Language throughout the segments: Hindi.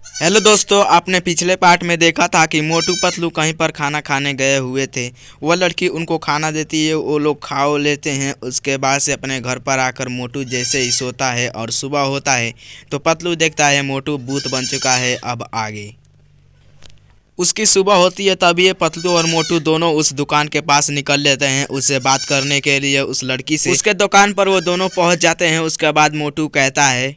हेलो दोस्तों, आपने पिछले पार्ट में देखा था कि मोटू पतलू कहीं पर खाना खाने गए हुए थे। वह लड़की उनको खाना देती है, वो लोग खा लेते हैं। उसके बाद से अपने घर पर आकर मोटू जैसे ही सोता है और सुबह होता है तो पतलू देखता है मोटू भूत बन चुका है। अब आगे उसकी सुबह होती है, तभी ये पतलू और मोटू दोनों उस दुकान के पास निकल लेते हैं उससे बात करने के लिए। उस लड़की से उसके दुकान पर वो दोनों पहुंच जाते हैं। उसके बाद मोटू कहता है,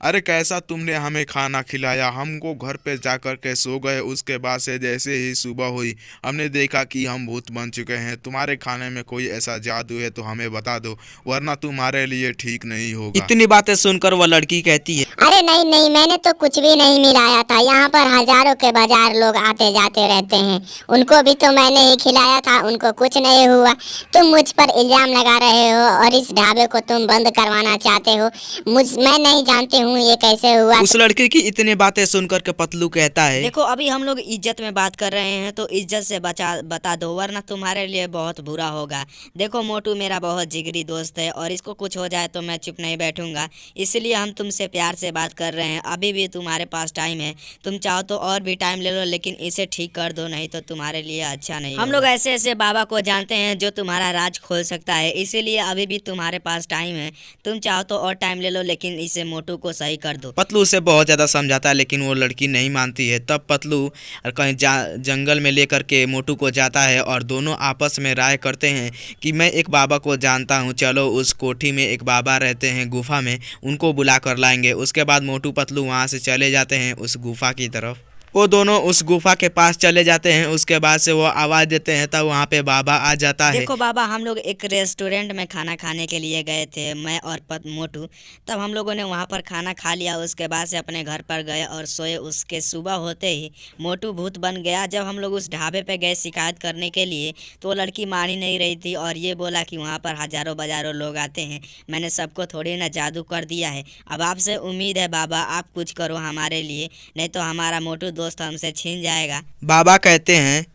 अरे कैसा तुमने हमें खाना खिलाया, हमको घर पे जाकर के सो गए। उसके बाद से जैसे ही सुबह हुई हमने देखा कि हम भूत बन चुके हैं। तुम्हारे खाने में कोई ऐसा जादू है तो हमें बता दो, वरना तुम्हारे लिए ठीक नहीं होगा। इतनी बातें सुनकर वह लड़की कहती है, अरे नहीं नहीं, मैंने तो कुछ भी नहीं मिलाया था। यहाँ पर हजारों के बाजार लोग आते जाते रहते हैं, उनको भी तो मैंने ही खिलाया था, उनको कुछ नहीं हुआ। तुम मुझ पर इल्जाम लगा रहे हो और इस ढाबे को तुम बंद करवाना चाहते हो। मैं नहीं जानती हूँ ये कैसे हुआ। उस लड़की की इतनी बातें सुनकर के पतलू कहता है, देखो अभी हम लोग इज्जत में बात कर रहे हैं तो इज्जत से बता दो, वरना तुम्हारे लिए बहुत बुरा होगा। देखो मोटू मेरा बहुत जिगरी दोस्त है और इसको कुछ हो जाए तो मैं चुप नहीं बैठूंगा, इसलिए हम तुमसे प्यार से बात कर रहे हैं। अभी भी तुम्हारे पास टाइम है, तुम चाहो तो और भी टाइम ले लो, लेकिन इसे ठीक कर दो, नहीं तो तुम्हारे लिए अच्छा नहीं। हम लोग ऐसे ऐसे बाबा को जानते हैं जो तुम्हारा राज खोल सकता है, इसीलिए अभी भी तुम्हारे पास टाइम है। तुम चाहो तो और टाइम ले लो, लेकिन इसे मोटू को सही कर दो। पतलू उसे बहुत ज़्यादा समझाता है लेकिन वो लड़की नहीं मानती है। तब पतलू कहीं जंगल में लेकर के मोटू को जाता है और दोनों आपस में राय करते हैं कि मैं एक बाबा को जानता हूँ, चलो उस कोठी में एक बाबा रहते हैं गुफा में, उनको बुला कर लाएंगे। उसके बाद मोटू पतलू वहाँ से चले जाते हैं उस गुफा की तरफ। वो दोनों उस गुफा के पास चले जाते हैं। उसके बाद से वो आवाज़ देते हैं, तब वहाँ पे बाबा आ जाता है। देखो बाबा, हम लोग एक रेस्टोरेंट में खाना खाने के लिए गए थे, मैं और मोटू। तब हम लोगों ने वहाँ पर खाना खा लिया, उसके बाद से अपने घर पर गए और सोए। उसके सुबह होते ही मोटू भूत बन गया। जब हम लोग उस ढाबे पे गए शिकायत करने के लिए तो वो लड़की मान ही नहीं रही थी और ये बोला कि वहाँ पर हजारों बाजारों लोग आते हैं, मैंने सबको थोड़ी ना जादू कर दिया है। अब आपसे उम्मीद है बाबा आप कुछ करो हमारे लिए, नहीं तो हमारा मोटू दोस्त हमसे छीन जाएगा। बाबा कहते हैं,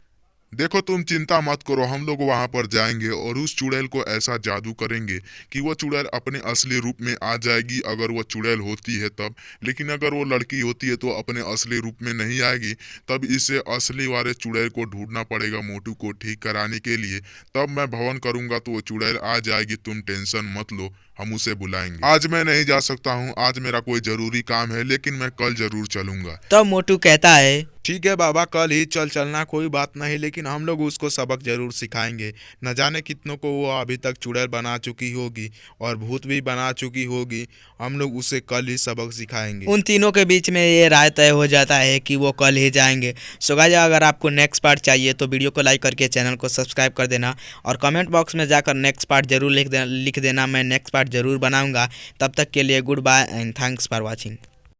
देखो तुम चिंता मत करो, हम लोग वहां पर जाएंगे और उस चुड़ैल को ऐसा जादू करेंगे कि वो चुड़ैल अपने असली रूप में आ जाएगी, अगर वो चुड़ैल होती है तब। लेकिन अगर वो लड़की होती है तो अपने असली रूप में नहीं आएगी, तब इसे असली वाले चुड़ैल को ढूंढना पड़ेगा मोटू को ठीक कराने के लिए। तब मैं भवन करूंगा तो वो चुड़ैल आ जाएगी, तुम टेंशन मत लो, हम उसे बुलाएंगे। आज मैं नहीं जा सकता हूँ, आज मेरा कोई जरूरी काम है, लेकिन मैं कल जरूर चलूंगा। तब मोटू कहता है, ठीक है बाबा, कल ही चलना, कोई बात नहीं, लेकिन हम लोग उसको सबक जरूर सिखाएंगे। न जाने कितनों को वो अभी तक चुड़ैल बना चुकी होगी और भूत भी बना चुकी होगी, हम लोग उसे कल ही सबक सिखाएंगे। उन तीनों के बीच में ये राय तय हो जाता है कि वो कल ही जाएंगे। सो गाइस, अगर आपको नेक्स्ट पार्ट चाहिए तो वीडियो को लाइक करके चैनल को सब्सक्राइब कर देना और कमेंट बॉक्स में जाकर नेक्स्ट पार्ट जरूर लिख देना। मैं नेक्स्ट पार्ट जरूर बनाऊंगा। तब तक के लिए goodbye and thanks for watching.